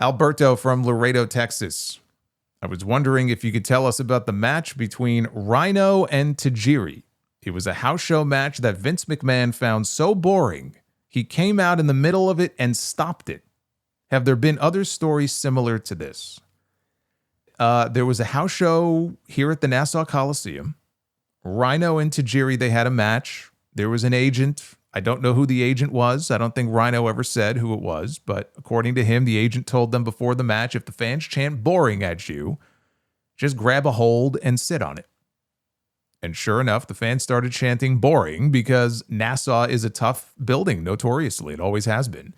Alberto from Laredo, Texas. I was wondering if you could tell us about the match between Rhyno and Tajiri. It was a house show match that Vince McMahon found so boring, he came out in the middle of it and stopped it. Have there been other stories similar to this? There was a house show here at the Nassau Coliseum. Rhyno and Tajiri, they had a match. There was an agent. I don't know who the agent was. I don't think Rhyno ever said who it was, but according to him, the agent told them before the match, if the fans chant boring at you, just grab a hold and sit on it. And sure enough, the fans started chanting boring because Nassau is a tough building, notoriously. It always has been,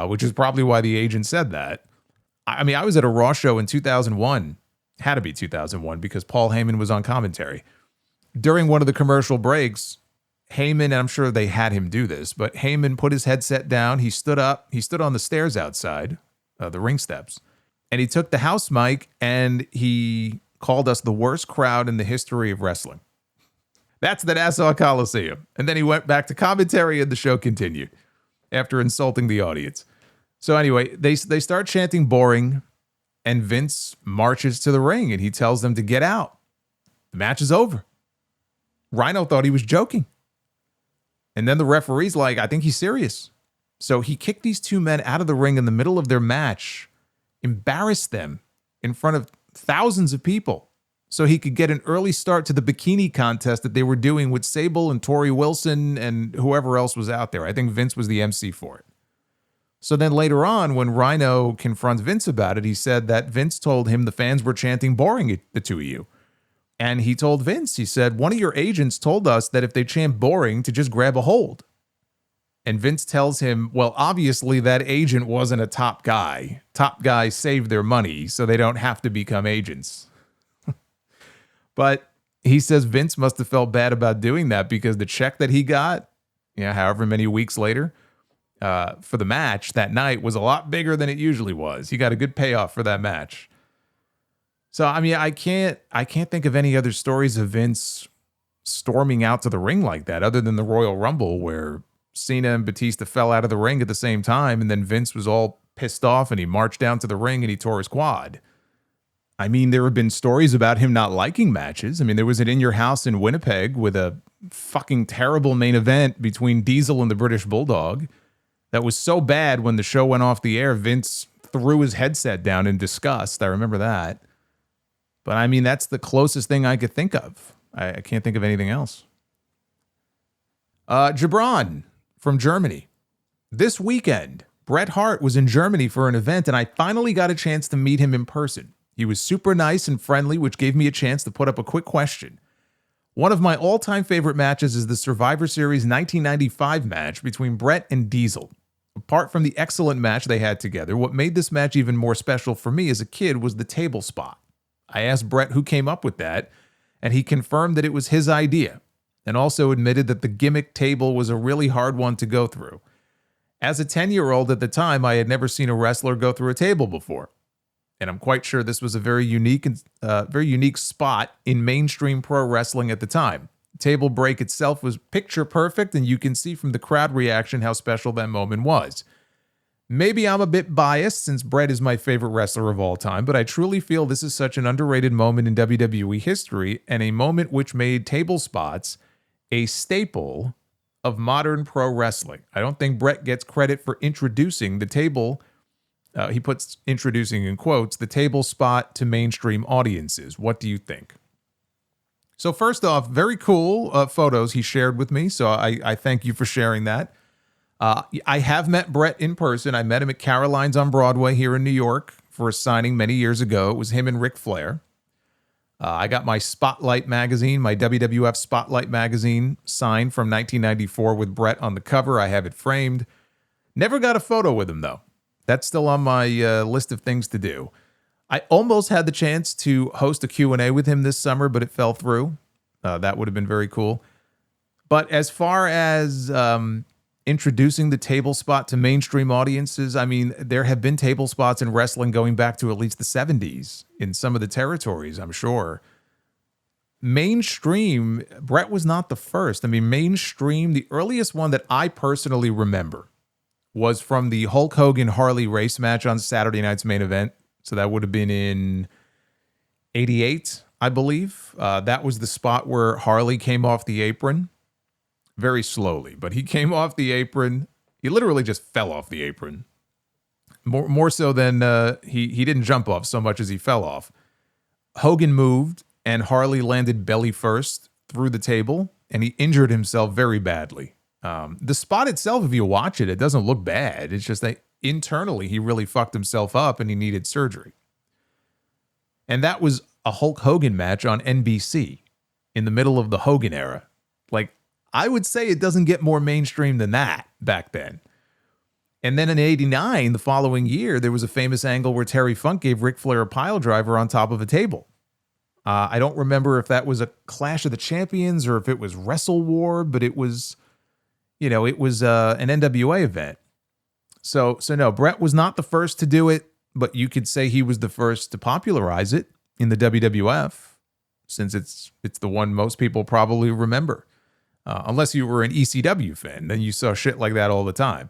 which is probably why the agent said that. I mean, I was at a Raw show in 2001. Had to be 2001 because Paul Heyman was on commentary. During one of the commercial breaks, Heyman, and I'm sure they had him do this, but Heyman put his headset down. He stood up. He stood on the stairs outside, the ring steps, and he took the house mic and he called us the worst crowd in the history of wrestling. That's the Nassau Coliseum. And then he went back to commentary and the show continued after insulting the audience. So anyway, they start chanting boring and Vince marches to the ring and he tells them to get out. The match is over. Rhyno thought he was joking. And then the referee's like, I think he's serious. So he kicked these two men out of the ring in the middle of their match, embarrassed them in front of thousands of people so he could get an early start to the bikini contest that they were doing with Sable and Tori Wilson and whoever else was out there. I think Vince was the MC for it. So then later on, when Rhyno confronts Vince about it, he said that Vince told him the fans were chanting boring at the two of you. And he told Vince, he said, one of your agents told us that if they chant boring to just grab a hold. And Vince tells him, well, obviously that agent wasn't a top guy. Top guys save their money so they don't have to become agents. But he says Vince must have felt bad about doing that because the check that he got, however many weeks later, for the match that night was a lot bigger than it usually was. He got a good payoff for that match. So, I mean, I can't think of any other stories of Vince storming out to the ring like that other than the Royal Rumble where Cena and Batista fell out of the ring at the same time, and then Vince was all pissed off and he marched down to the ring and he tore his quad. I mean, there have been stories about him not liking matches. I mean, there was an In Your House in Winnipeg with a fucking terrible main event between Diesel and the British Bulldog that was so bad when the show went off the air, Vince threw his headset down in disgust. I remember that. But I mean, that's the closest thing I could think of. I can't think of anything else. Gibran from Germany. This weekend, Bret Hart was in Germany for an event, and I finally got a chance to meet him in person. He was super nice and friendly, which gave me a chance to put up a quick question. One of my all-time favorite matches is the Survivor Series 1995 match between Bret and Diesel. Apart from the excellent match they had together, what made this match even more special for me as a kid was the table spot. I asked Bret who came up with that, and he confirmed that it was his idea, and also admitted that the gimmick table was a really hard one to go through. As a 10-year-old at the time, I had never seen a wrestler go through a table before, and I'm quite sure this was a very unique spot in mainstream pro wrestling at the time. The table break itself was picture perfect, and you can see from the crowd reaction how special that moment was. Maybe I'm a bit biased since Bret is my favorite wrestler of all time, but I truly feel this is such an underrated moment in WWE history and a moment which made table spots a staple of modern pro wrestling. I don't think Bret gets credit for introducing the table. He puts introducing in quotes, the table spot to mainstream audiences. What do you think? So first off, very cool photos he shared with me. So I thank you for sharing that. I have met Bret in person. I met him at Caroline's on Broadway here in New York for a signing many years ago. It was him and Ric Flair. I got my Spotlight magazine, my WWF Spotlight magazine signed from 1994 with Bret on the cover. I have it framed. Never got a photo with him, though. That's still on my list of things to do. I almost had the chance to host a Q&A with him this summer, but it fell through. That would have been very cool. But as far as introducing the table spot to mainstream audiences, I mean, there have been table spots in wrestling going back to at least the 70s in some of the territories, I'm sure. Mainstream, Bret was not the first. I mean, mainstream, the earliest one that I personally remember was from the Hulk Hogan Harley race match on Saturday night's main event. So that would have been in 88, I believe. That was the spot where Harley came off the apron very slowly, but he came off the apron. He literally just fell off the apron. More so than he didn't jump off so much as he fell off. Hogan moved and Harley landed belly first through the table, and he injured himself very badly. The spot itself, if you watch it, it doesn't look bad. It's just that internally he really fucked himself up and he needed surgery. And that was a Hulk Hogan match on NBC in the middle of the Hogan era. Like, I would say it doesn't get more mainstream than that back then. And then in 89, the following year, there was a famous angle where Terry Funk gave Ric Flair a pile driver on top of a table. I don't remember if that was a Clash of the Champions or if it was Wrestle War, but it was, it was an NWA event. So no, Bret was not the first to do it, but you could say he was the first to popularize it in the WWF, since it's the one most people probably remember. Unless you were an ECW fan, then you saw shit like that all the time.